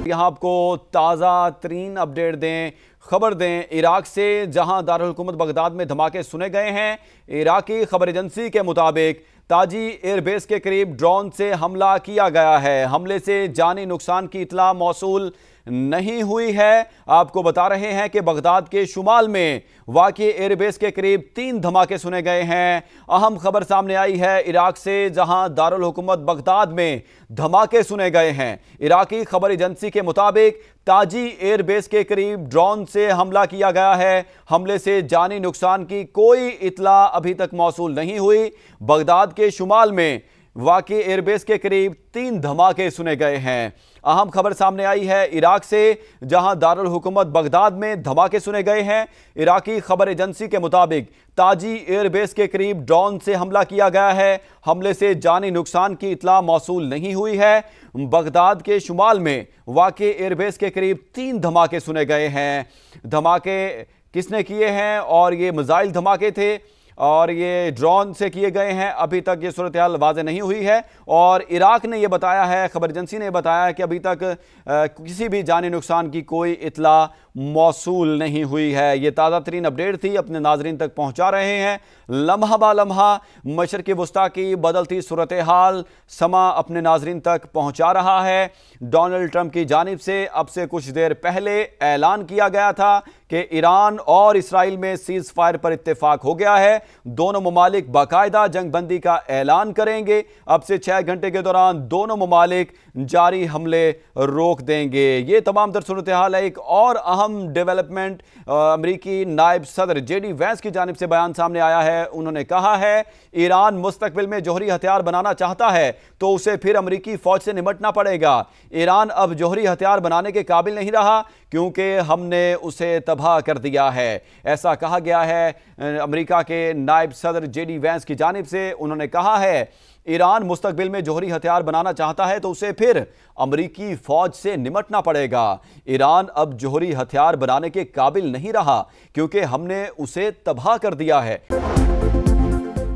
यहाँ आपको ताज़ा तरीन अपडेट दें, खबर दें इराक से, जहां दारुल हुकूमत बगदाद में धमाके सुने गए हैं। इराकी खबर एजेंसी के मुताबिक ताजी एयरबेस के करीब ड्रोन से हमला किया गया है। हमले से जानी नुकसान की इतला मौसूल नहीं हुई है। आपको बता रहे हैं कि बगदाद के शुमाल में वाक़ई एयरबेस के करीब 3 धमाके सुने गए हैं। अहम खबर सामने आई है इराक से, जहां दारुल हुकूमत बगदाद में धमाके सुने गए हैं। इराकी खबर एजेंसी के मुताबिक ताजी एयरबेस के करीब ड्रोन से हमला किया गया है। हमले से जानी नुकसान की कोई इतला अभी तक मौसूल नहीं हुई। बगदाद के शुमाल में वाक़ई एयरबेस के करीब 3 धमाके सुने गए हैं। अहम खबर सामने आई है इराक से, जहां दारुल हुकूमत बगदाद में धमाके सुने गए हैं। इराकी खबर एजेंसी के मुताबिक ताजी एयरबेस के करीब ड्रोन से हमला किया गया है। हमले से जानी नुकसान की इतला मौसूल नहीं हुई है। बगदाद के शुमाल में वाक़ई एयरबेस के करीब 3 धमाके सुने गए हैं। धमाके किसने किए हैं और ये मिसाइल धमाके थे और ये ड्रोन से किए गए हैं, अभी तक ये सूरत हाल वाज़ेह नहीं हुई है। और इराक ने यह बताया है, खबर एजेंसी ने बताया है कि अभी तक किसी भी जानी नुकसान की कोई इतला मौसूल नहीं हुई है। ये ताज़ा तरीन अपडेट थी, अपने नाजरीन तक पहुँचा रहे हैं। लम्हा बा लम्हा मशरक़ी वस्ता की बदलती सूरत हाल समा अपने नाजरीन तक पहुँचा रहा है। डोनाल्ड ट्रंप की जानिब से अब से कुछ देर पहले ऐलान किया गया था कि ईरान और इसराइल में सीज़ फायर पर इत्तेफाक हो गया है। दोनों ममालिक बाकायदा जंग बंदी का ऐलान करेंगे। अब से 6 घंटे के दौरान दोनों ममालिक जारी हमले रोक देंगे। ये तमाम तर सूरत हाल है। एक और अहम डेवलपमेंट अमरीकी नायब सदर जेडी वैंस की जानिब से बयान सामने आया है। उन्होंने कहा है ईरान मुस्तकबिल में जौहरी हथियार बनाना चाहता है तो उसे फिर अमरीकी फौज से निपटना पड़ेगा। ईरान अब जौहरी हथियार बनाने के काबिल नहीं रहा क्योंकि हमने उसे तबाह कर दिया है। ऐसा कहा गया है अमेरिका के नायब सदर जेडी वैंस की जानिब से। उन्होंने कहा है ईरान मुस्तकबिल में जौहरी हथियार बनाना चाहता है तो उसे फिर अमरीकी फौज से निपटना पड़ेगा। ईरान अब जौहरी हथियार बनाने के काबिल नहीं रहा क्योंकि हमने उसे तबाह कर दिया है।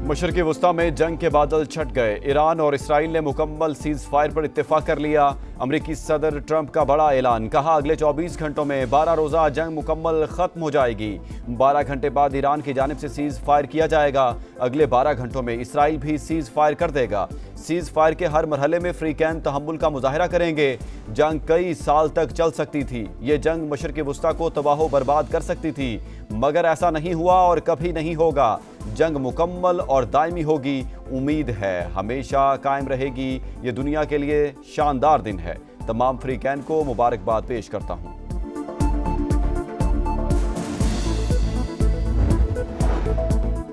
मशरक़ी वस्ता में जंग के बादल छट गए। ईरान और इसराइल ने मुकम्मल सीज़ फायर पर इत्तेफाक कर लिया। अमरीकी सदर ट्रंप का बड़ा ऐलान, कहा अगले 24 घंटों में 12 रोज़ा जंग मुकम्मल ख़त्म हो जाएगी। 12 घंटे बाद ईरान की जानिब से सीज़ फायर किया जाएगा। अगले 12 घंटों में इसराइल भी सीज़ फायर कर देगा। सीज़ फायर के हर मरहले में फ्रीकैन तहम्मुल का मुजाहरा करेंगे। जंग कई साल तक चल सकती थी। ये जंग मशरक़ी वस्ता को तबाह बर्बाद कर सकती थी, मगर ऐसा नहीं हुआ और कभी नहीं होगा। जंग मुकम्मल और दायमी होगी। उम्मीद है हमेशा कायम रहेगी। ये दुनिया के लिए शानदार दिन है। तमाम फ्रीकैन को मुबारकबाद पेश करता हूँ।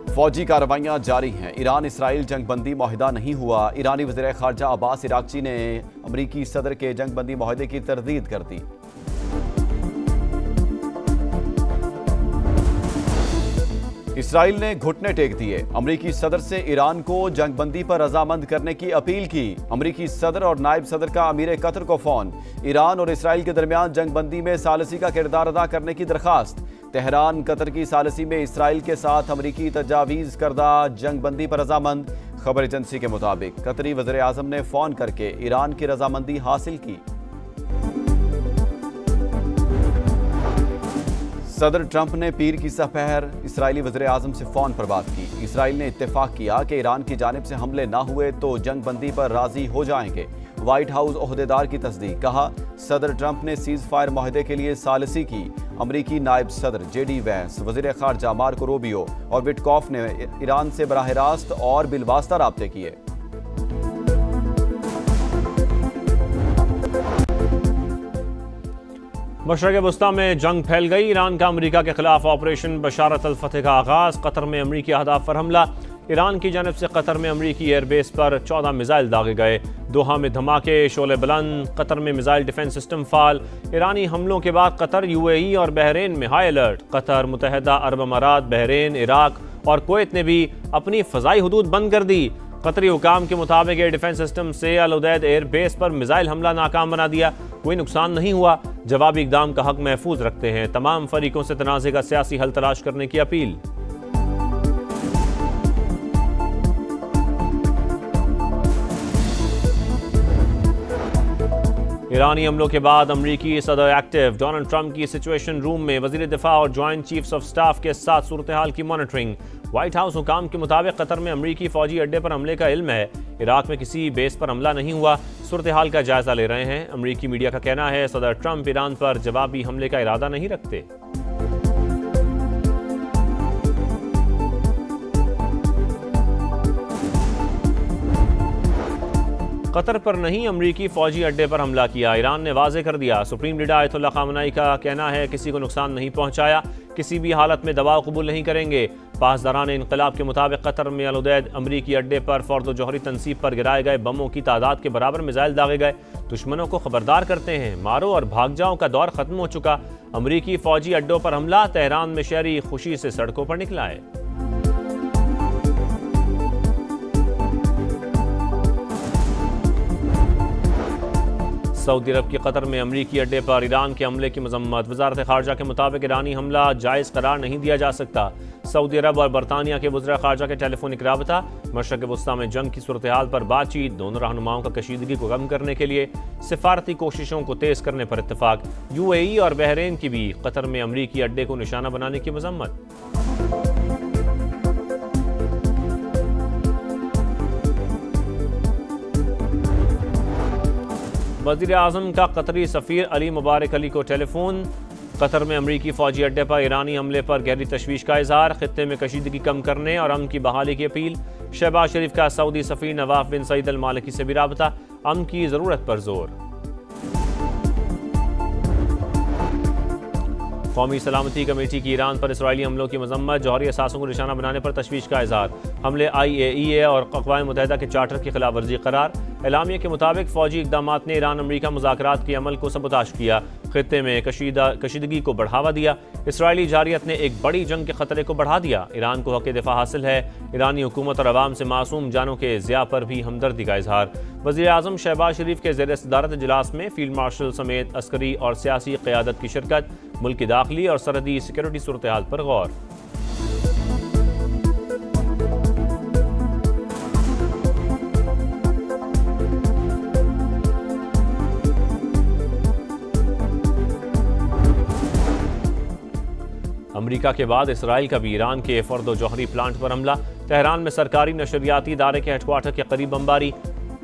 फौजी कार्रवाइयाँ जारी हैं। ईरान इसराइल जंग बंदी माहिदा नहीं हुआ। ईरानी वज़ीर ख़ारजा अब्बास इराक़ची ने अमरीकी सदर के जंग बंदी माहिदे की तरदीद कर दी। इसराइल ने घुटने टेक दिए। अमरीकी सदर से ईरान को जंगबंदी पर रजामंद करने की अपील की। अमरीकी सदर और नायब सदर का अमीर कतर को फोन। ईरान और इसराइल के दरमियान जंगबंदी में सालसी का किरदार अदा करने की दरखास्त। तेहरान कतर की सालसी में इसराइल के साथ अमरीकी तजावीज़ करदा जंगबंदी पर रजामंद। खबर एजेंसी के मुताबिक कतरी वज़ीर आज़म ने फ़ोन करके ईरान की रजामंदी हासिल की। सदर ट्रंप ने पीर की सपहर इसराइली वज़ीर आज़म से फ़ोन पर बात की। इसराइल ने इत्तेफाक किया कि ईरान की जानिब से हमले ना हुए तो जंग बंदी पर राज़ी हो जाएंगे। व्हाइट हाउस ओहदेदार की तस्दीक, कहा सदर ट्रंप ने सीज़ फायर माहिदे के लिए सालसी की। अमरीकी नायब सदर जेडी वैंस, वज़ीर ख़ारजा मार्को रूबियो और विटकॉफ ने ईरान से बराह रास्त और बिलवास्ता राब्ते किए। मशरक़ वस्ता में जंग फैल गई। ईरान का अमरीका के खिलाफ ऑपरेशन बशारत अल फतह का आगाज़। कतर में अमरीकी अहदाफ पर हमला। ईरान की जानब से कतर में अमरीकी एयरबेस पर 14 मिसाइल दागे गए। दोहा में धमाके, शोले बुलंद। कतर में मिसाइल डिफेंस सिस्टम फाल। ईरानी हमलों के बाद कतर, यूएई और बहरीन में हाई अलर्ट। कतर, मुत्तहिदा अरब अमारात, बहरीन, इराक और कुवैत ने भी अपनी फ़ज़ाई हुदूद बंद कर दी। कतरी हुकाम के मुताबिक एयर डिफेंस सिस्टम से अल उदैद एयर बेस पर मिसाइल हमला नाकाम बना दिया। कोई नुकसान नहीं हुआ। जवाबी इक़दाम का हक महफूज रखते हैं। तमाम फरीकों से तनाज़े का सियासी हल तलाश करने की अपील। ईरानी हमलों के बाद अमरीकी सदर एक्टिव, डोनाल्ड ट्रंप की सिचुएशन रूम में वजीर दिफा और ज्वाइंट चीफ्स ऑफ स्टाफ के साथ सूरत हाल की मॉनिटरिंग। व्हाइट हाउस हुकाम के मुताबिक कतर में अमरीकी फौजी अड्डे पर हमले का इल्म है। इराक में किसी बेस पर हमला नहीं हुआ। सूरत हाल का जायजा ले रहे हैं। अमरीकी मीडिया का कहना है सदर ट्रंप ईरान पर जवाबी हमले का इरादा नहीं रखते। कतर पर नहीं, अमरीकी फौजी अड्डे पर हमला किया। ईरान ने वाजे कर दिया। सुप्रीम लीडर आयतुल्लाह खामनाई का कहना है किसी को नुकसान नहीं पहुंचाया, किसी भी हालत में दबाव कबूल नहीं करेंगे। पासदारान इनकलाब के मुताबिक कतर में अल-उदैद अमरीकी अड्डे पर फर्द जौहरी तनसीब पर गिराए गए बमों की तादाद के बराबर मिसाइल दागे गए। दुश्मनों को खबरदार करते हैं, मारो और भाग जाओ का दौर खत्म हो चुका। अमरीकी फौजी अड्डों पर हमला, तेहरान में शहरी खुशी से सड़कों पर निकला है। सऊदी अरब की कतर में अमरीकी अड्डे पर ईरान के हमले की मजम्मत। वजारत खारजा के मुताबिक ईरानी हमला जायज़ करार नहीं दिया जा सकता। सऊदी अरब और बरतानिया के वज़ीर खारजा के टेलीफोनिक राबता। मशरक़ वस्ता में जंग की सूरत हाल पर बातचीत। दोनों रहनुमाओं का कशीदगी को कम करने के लिए सिफारती कोशिशों को तेज़ करने पर इत्तफाक। UAE और बहरीन की भी कतर में अमरीकी अड्डे को निशाना बनाने की मजम्मत। वज़ीर आज़म का कतरी सफ़ीर अली मुबारक अली को टेलीफोन। कतर में अमरीकी फ़ौजी अड्डे पर ईरानी हमले पर गहरी तशवीश का इजहार। खित्ते में कशीदगी कम करने और अमन की बहाली की अपील। शहबाज शरीफ का सऊदी सफ़ीर नवाफ बिन सईद अल मालिकी से भी राबता। अमन की ज़रूरत पर जोर। कौमी सलामती कमेटी की ईरान पर इसराइली हमलों की मजम्मत। जौहरी असासों को निशाना बनाने पर तशवीश का इजहार। हमले IAEA और अक़वाम मुत्तहिदा के चार्टर की खिलाफ वर्जी करार। एलामिया के मुताबिक फ़ौजी इक़दामात ने ईरान अमरीका मुज़ाकरात के अमल को सबूताश किया। खित्ते में कशीदगी को बढ़ावा दिया। इसराइली जारियत ने एक बड़ी जंग के खतरे को बढ़ा दिया। ईरान को हक़ दिफा हासिल है। ईरानी हुकूमत और अवाम से मासूम जानों के ज़िया पर भी हमदर्दी का इजहार। वज़ीर आज़म शहबाज शरीफ के ज़ेर सदारत इजलास में फील्ड मार्शल समेत अस्करी और सियासी क़यादत की शिरकत। मुल्क की दाखिली और सरहदी सिक्योरिटी सूरत हाल पर गौर। अमरीका के बाद इसराइल का भी ईरान के फर्द जौहरी प्लांट पर हमला। तेहरान में सरकारी नशरियाती इदारे के हेडक्वार्टर के करीब बमबारी।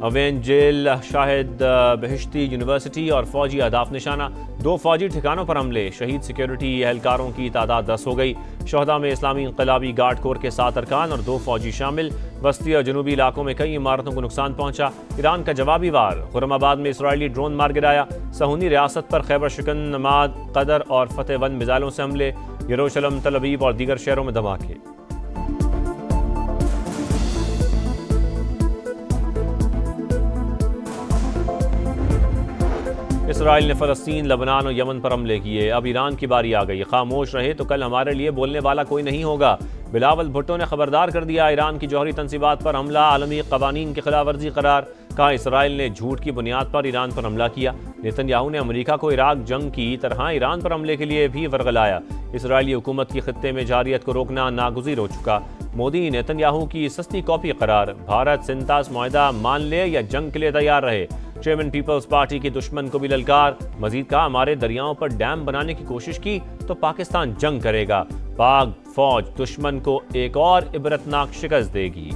अवेन जेल, शाहिद बहिश्ती यूनिवर्सिटी और फौजी अहदाफ निशाना। 2 फौजी ठिकानों पर हमले। शहीद सिक्योरिटी एहलकारों की तादाद 10 हो गई। शोहदा में इस्लामी इनकलाबी गार्ड कोर के 7 अरकान और 2 फौजी शामिल। वस्ती और जनूबी इलाकों में कई इमारतों को नुकसान पहुंचा। ईरान का जवाबी वार। खुरमाबाद में इसराइली ड्रोन मार गिराया। सहूनी रियासत पर खैबर शिकन, नमाद, कदर और फतेहवंद मिसाइलों से हमले। यरूशलेम, तल अवीव और दीगर शहरों में धमाके। इसराइल ने फ़लस्तीन, लबनान और यमन पर हमले किए। अब ईरान की बारी आ गई। खामोश रहे तो कल हमारे लिए बोलने वाला कोई नहीं होगा। बिलावल भुट्टो ने खबरदार कर दिया। ईरान की जौहरी तनसीबात पर हमला आलमी कवानीन की खिलाफ वर्जी करार। कहा इसराइल ने झूठ की बुनियाद पर ईरान पर हमला किया। नेतन्याहू ने अमेरिका को इराक जंग की तरह ईरान पर हमले के लिए भी वर्गलाया। इसराइली हुकूमत की खित्ते में जारियत को रोकना नागुज़ीर हो चुका। मोदी नेतन्याहू की सस्ती कॉपी करार। भारत सिंतास मुआहदा मान ले या जंग के लिए तैयार रहे। चेयरमैन पीपल्स पार्टी के दुश्मन को भी ललकार। मजीद कहा हमारे दरियाओं पर डैम बनाने की कोशिश की तो पाकिस्तान जंग करेगा। पाक फौज दुश्मन को एक और इबरतनाक शिकस्त देगी।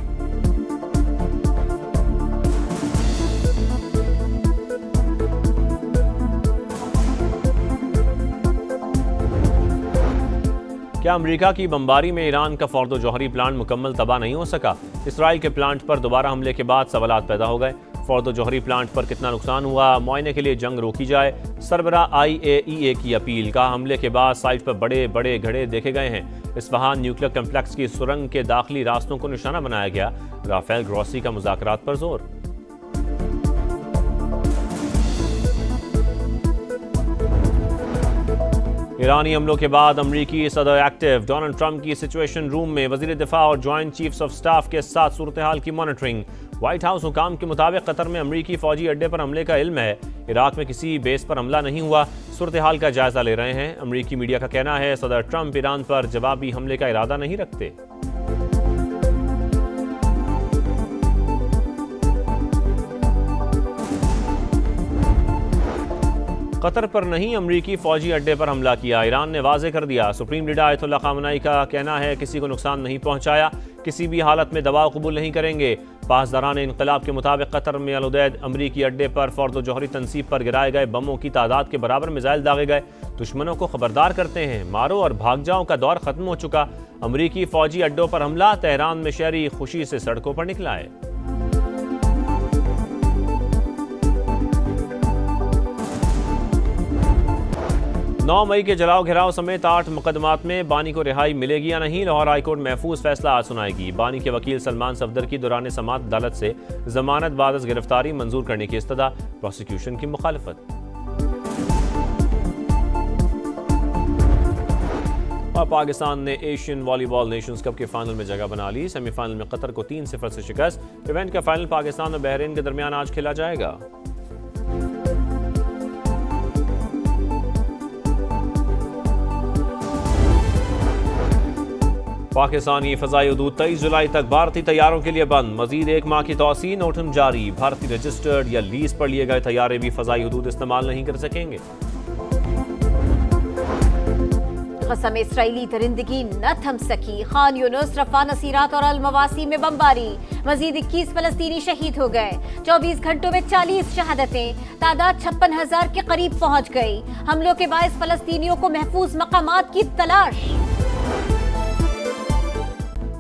क्या अमेरिका की बमबारी में ईरान का फर्द जौहरी प्लांट मुकम्मल तबाह नहीं हो सका? इसराइल के प्लांट पर दोबारा हमले के बाद सवालात पैदा हो गए। फर्द जौहरी प्लांट पर कितना नुकसान हुआ, मुआयने के लिए जंग रोकी जाए। सरबराह IAEA की अपील। का हमले के बाद साइट पर बड़े बड़े घड़े देखे गए हैं। इस्फहान न्यूक्लियर कम्प्लेक्स की सुरंग के दाखिली रास्तों को निशाना बनाया गया। राफेल ग्रॉसी का मुज़ाकरात पर जोर। ईरानी हमलों के बाद अमरीकी सदर एक्टिव, डोनाल्ड ट्रंप की सिचुएशन रूम में वजीर दिफा और ज्वाइंट चीफ्स ऑफ स्टाफ के साथ सूरत हाल की मॉनिटरिंग। व्हाइट हाउस हुकाम के मुताबिक कतर में अमरीकी फौजी अड्डे पर हमले का इल्म है। इराक में किसी बेस पर हमला नहीं हुआ। सूरत हाल का जायजा ले रहे हैं। अमरीकी मीडिया का कहना है सदर ट्रंप ईरान पर जवाबी हमले का इरादा नहीं रखते। कतर पर नहीं, अमरीकी फौजी अड्डे पर हमला किया। ईरान ने वाज़ेह कर दिया। सुप्रीम लीडर आयतुल्लाह ख़ामेनी का कहना है किसी को नुकसान नहीं पहुंचाया, किसी भी हालत में दबाव कबूल नहीं करेंगे। पासदारान इनकलाब के मुताबिक कतर में अल-उदैद अमरीकी अड्डे पर फर्द जौहरी तनसीब पर गिराए गए बमों की तादाद के बराबर मिसाइल दागे गए। दुश्मनों को खबरदार करते हैं, मारो और भाग जाओ का दौर खत्म हो चुका। अमरीकी फौजी अड्डों पर हमला, तेहरान में शहरी खुशी से सड़कों पर निकला है। 9 मई के जलाओ घिराव समेत 8 मुकदमात में बानी को रिहाई मिलेगी या नहीं, लाहौर हाईकोर्ट महफूज फैसला आज सुनाएगी। बानी के वकील सलमान सफदर की दौरान समाअत अदालत से जमानत बाद गिरफ्तारी मंजूर करने की इस्तदा, प्रोसिक्यूशन की मुखालफत। और पाकिस्तान ने एशियन वॉलीबॉल नेशंस कप के फाइनल में जगह बना ली। सेमीफाइनल में कतर को 3-0 से शिकस्त। इवेंट का फाइनल पाकिस्तान और बहरीन के दरमियान आज खेला जाएगा। पाकिस्तानी फ़ज़ाई हदूद 23 जुलाई तक भारतीय तैयारों के लिए बंद। मजीद 1 माह की तौसीह, नोटिस जारी। भारतीय रजिस्टर्ड या लीज पर लिए गए तैयारे भी फ़ज़ाई हदूद इस्तेमाल नहीं कर सकेंगे। कसम इस्राएली दरिंदगी न थम सकी। खान यूनुस, रफा, नसीरात और अल-मवासी में बमबारी। मजीद 21 फलस्तीनी शहीद हो गए। 24 घंटों में 40 शहादतें, तादाद 56,000 के करीब पहुंच गई। हमलों के बायस फलस्तीनियों को महफूज मकामात की तलाश।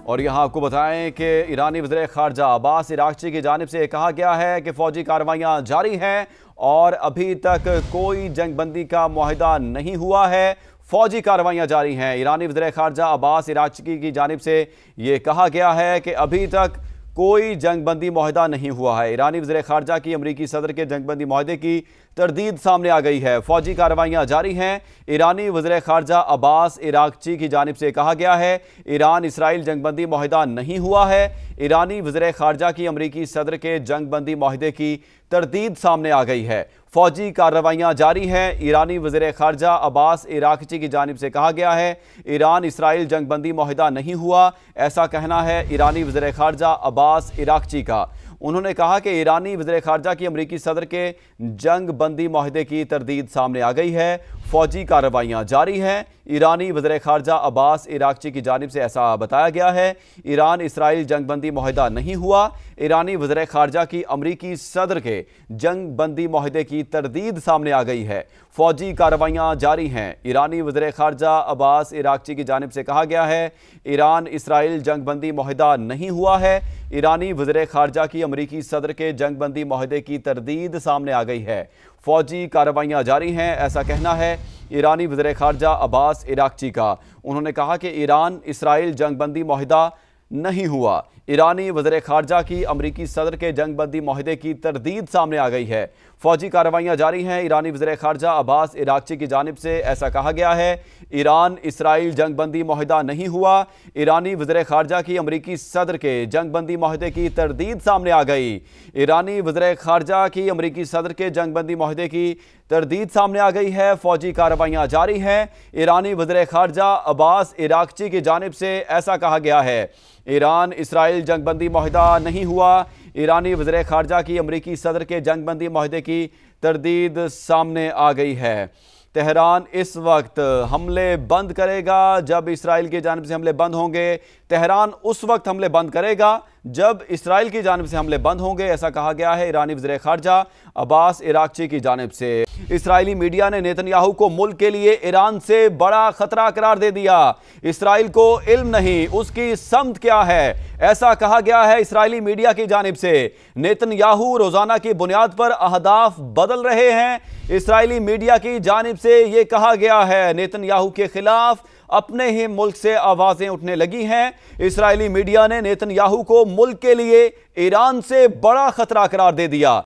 और यहाँ आपको बताएं कि ईरानी वज़ीर ख़ारजा अब्बास इराक़ची की जानिब से कहा गया है कि फ़ौजी कार्रवाइयाँ जारी हैं और अभी तक कोई जंगबंदी का मुआहिदा नहीं हुआ है। फ़ौजी कार्रवाइयाँ जारी हैं। ईरानी वज़ीर ख़ारजा अब्बास इराक़ची की जानिब से ये कहा गया है कि अभी तक कोई जंगबंदी मुआहिदा नहीं हुआ है। ईरानी वज़ीर ख़ारजा की अमरीकी सदर के जंगबंदी मुआहिदे की तरदीद सामने आ गई है। फ़ौजी कार्रवाइयाँ जारी हैं। ईरानी वज़ीर ख़ारजा अब्बास इराक़ची की जानिब से कहा गया है ईरान इसराइल जंगबंदी मुआहिदा नहीं हुआ है। ईरानी वज़ीर ख़ारजा की अमरीकी सदर के जंगबंदी मुआहिदे की तरदीद सामने आ गई है। फ़ौजी कार्रवाइयाँ जारी हैं। ईरानी वज़ीर ख़ारजा अब्बास इराक़ची की जानिब से कहा गया है ईरान इसराइल जंगबंदी मुआहिदा नहीं हुआ, ऐसा कहना है ईरानी वज़ीर ख़ारजा अब्बास इराक़ची का। उन्होंने कहा कि ईरानी वज़ीर ख़ारजा की अमरीकी सदर के जंग बंदी मुआहिदे की तरदीद सामने आ गई है। फ़ौजी कार्रवाइयाँ जारी हैं। ईरानी वज़ीर ख़ारजा अब्बास इराक़ची की जानिब से ऐसा बताया गया है ईरान इसराइल जंग बंदी मुआहिदा नहीं हुआ। ईरानी वज़ीर ख़ारजा की अमरीकी सदर के जंग बंदी मुआहिदे की तरदीद सामने आ गई है। फ़ौजी कार्रवाइयाँ जारी हैं। ईरानी वज़ीर ख़ारजा अब्बास इराक़ची की जानिब से कहा गया है ईरान इसराइल जंग बंदी मुआहिदा नहीं हुआ है। ईरानी वज़ीर ख़ारजा की अमरीकी सदर के जंग बंदी मुआहिदे की तरदीद सामने आ गई है। फ़ौजी कार्रवाइयाँ जारी हैं, ऐसा कहना है ईरानी वज़ीर ख़ारजा अब्बास इराक़ची का। उन्होंने कहा कि ईरान इसराइल जंग बंदी मुआहिदा नहीं हुआ। ईरानी वज़ीर ख़ारजा की अमरीकी सदर के जंग बंदी मुआहिदे की तरदीद सामने आ गई है। फ़ौजी कार्रवाइयाँ जारी हैं। ईरानी वज़ीर ख़ारजा अब्बास इराक़ची की जानिब से ऐसा कहा गया है ईरान इसराइल जंग बंदी मुआहिदा नहीं हुआ। ईरानी वज़ीर ख़ारजा की अमरीकी सदर के जंग बंदी मुआहिदे की तरदीद सामने आ गई। ईरानी वज़ीर ख़ारजा की अमरीकी सदर के जंग बंदी मुआहिदे की तरदीद सामने आ गई है। फ़ौजी कार्रवाइयाँ जारी हैं। ईरानी वज़ीर ख़ारजा अब्बास इराक़ची की जानिब से ऐसा कहा गया है ईरान इसराइल जंग बंदी मुआहिदा नहीं हुआ। ईरानी वज़ीर ख़ारजा की अमरीकी सदर के जंग बंदी मुआहिदे की तरदीद सामने आ गई है। तेहरान इस वक्त हमले बंद करेगा जब इसराइल की जानिब से हमले बंद होंगे। तेहरान उस वक्त हमले बंद करेगा जब इसराइल की जानिब से हमले बंद होंगे, ऐसा कहा गया है ईरानी वज़ीर ख़ारजा अब्बास इराक़ची की जानिब से। इसराइली मीडिया ने नेतन्याहू को मुल्क के लिए ईरान से बड़ा खतरा करार दे दिया। इसराइल को इल्म नहीं उसकी समत क्या है, ऐसा कहा गया है इसराइली मीडिया की जानिब से। नेतन्याहू रोजाना की बुनियाद पर अहदाफ बदल रहे हैं। इसराइली मीडिया की जानिब से यह कहा गया है नेतन्याहू के खिलाफ अपने ही मुल्क से आवाजें उठने लगी हैं। इसराइली मीडिया ने नेतन्याहू को मुल्क के लिए ईरान से बड़ा खतरा करार दे दिया।